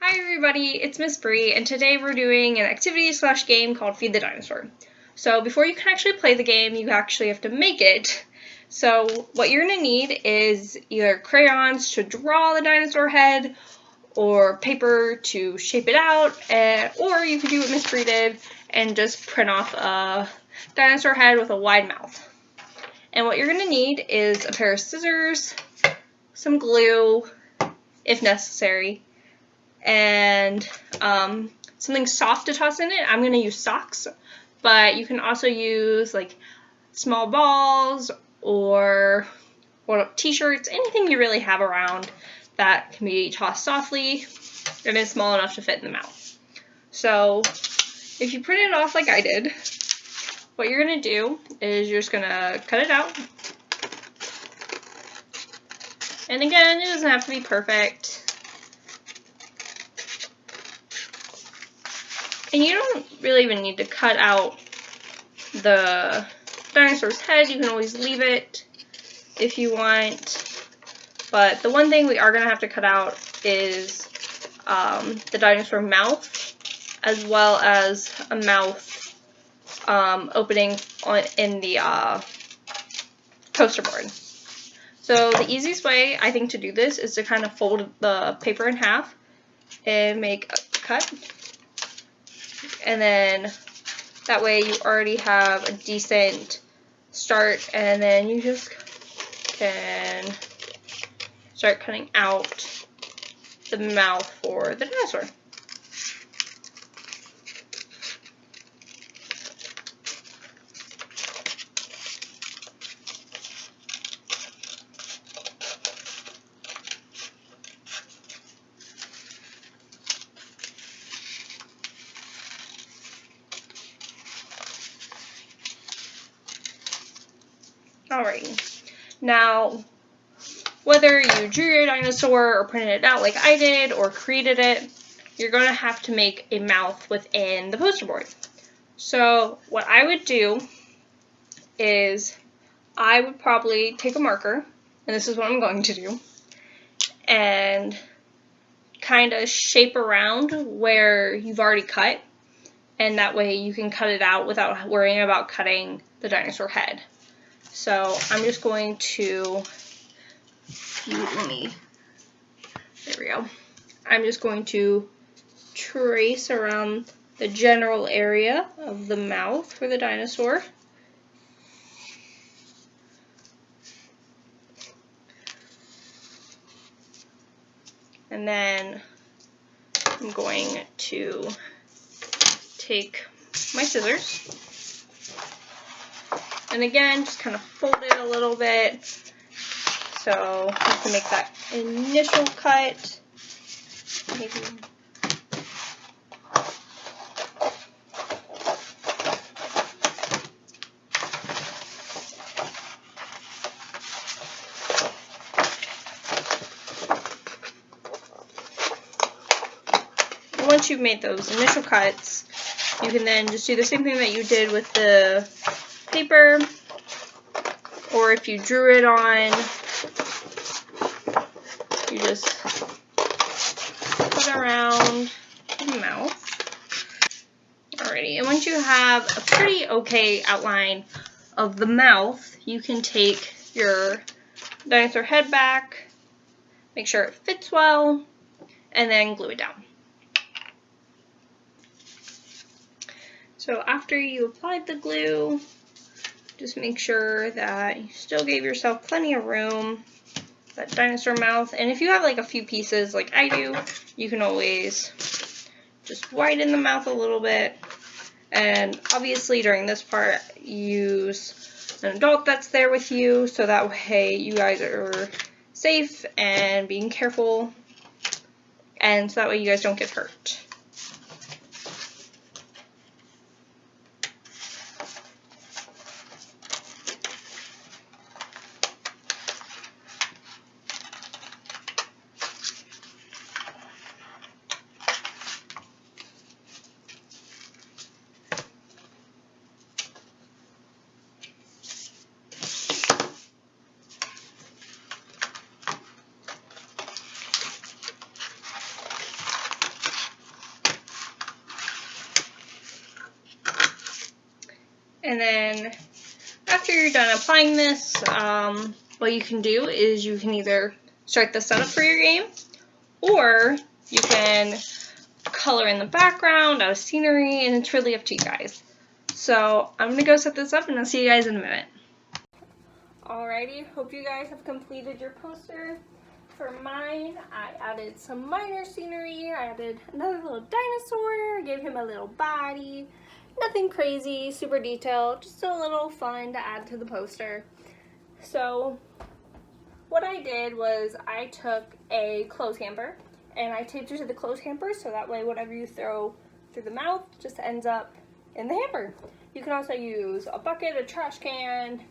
Hi everybody, it's Miss Bree, and today we're doing an activity/game called Feed the Dinosaur. So before you can actually play the game, you actually have to make it. So what you're going to need is either crayons to draw the dinosaur head, or paper to shape it out, or you could do what Miss Bree did and just print off a dinosaur head with a wide mouth. And what you're going to need is a pair of scissors, some glue, if necessary, and something soft to toss in it. I'm going to use socks, but you can also use like small balls or t-shirts, anything you really have around that can be tossed softly and is small enough to fit in the mouth. So if you print it off like I did, what you're going to do is you're just going to cut it out. And again, it doesn't have to be perfect. And you don't really even need to cut out the dinosaur's head. You can always leave it if you want. But the one thing we are going to have to cut out is the dinosaur mouth, as well as a mouth opening in the poster board. So the easiest way, I think, to do this is to kind of fold the paper in half and make a cut. And then that way you already have a decent start, and then you just can start cutting out the mouth for the dinosaur. Alrighty, now whether you drew your dinosaur or printed it out like I did or created it, you're going to have to make a mouth within the poster board. So what I would do is I would probably take a marker, and this is what I'm going to do, and kind of shape around where you've already cut, and that way you can cut it out without worrying about cutting the dinosaur head. So I'm just going to, there we go. I'm just going to trace around the general area of the mouth for the dinosaur. And then I'm going to take my scissors. And again, just kind of fold it a little bit so you can make that initial cut. Maybe. And once you've made those initial cuts, you can then just do the same thing that you did with the paper, or if you drew it on, you just put around the mouth. Alrighty, and once you have a pretty okay outline of the mouth, you can take your dinosaur head back, make sure it fits well, and then glue it down. So after you applied the glue, just make sure that you still gave yourself plenty of room, that dinosaur mouth. And if you have like a few pieces like I do, you can always just widen the mouth a little bit. And obviously during this part, use an adult that's there with you, so that way you guys are safe and being careful, and so that way you guys don't get hurt. And then after you're done applying this, what you can do is you can either start the setup for your game, or you can color in the background, add a scenery, and it's really up to you guys. So I'm going to go set this up and I'll see you guys in a minute. Alrighty, hope you guys have completed your poster. For mine, I added some minor scenery. I added another little dinosaur, gave him a little body. Nothing crazy, super detailed, just a little fun to add to the poster. So what I did was I took a clothes hamper and I taped it to the clothes hamper so that way whatever you throw through the mouth just ends up in the hamper. You can also use a bucket, a trash can,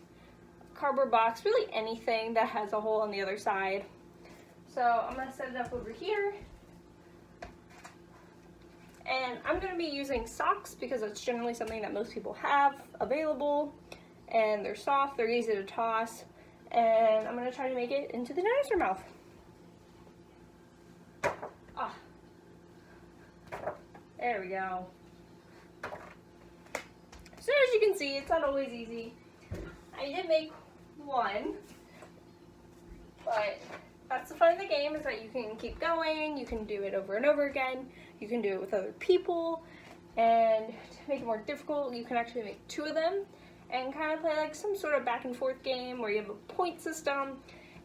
cardboard box, really anything that has a hole on the other side. So I'm going to set it up over here. And I'm going to be using socks because that's generally something that most people have available. And they're soft, they're easy to toss. And I'm going to try to make it into the dinosaur mouth. Ah. There we go. So as you can see, it's not always easy. I did make one. But that's the fun of the game, is that you can keep going, you can do it over and over again, you can do it with other people, and to make it more difficult, you can actually make 2 of them, and kind of play like some sort of back and forth game where you have a point system,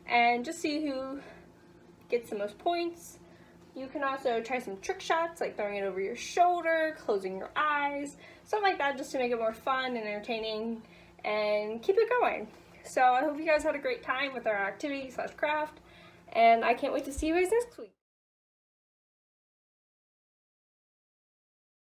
and just see who gets the most points. You can also try some trick shots, like throwing it over your shoulder, closing your eyes, something like that, just to make it more fun and entertaining, and keep it going. So I hope you guys had a great time with our activity/craft. And I can't wait to see you guys next week.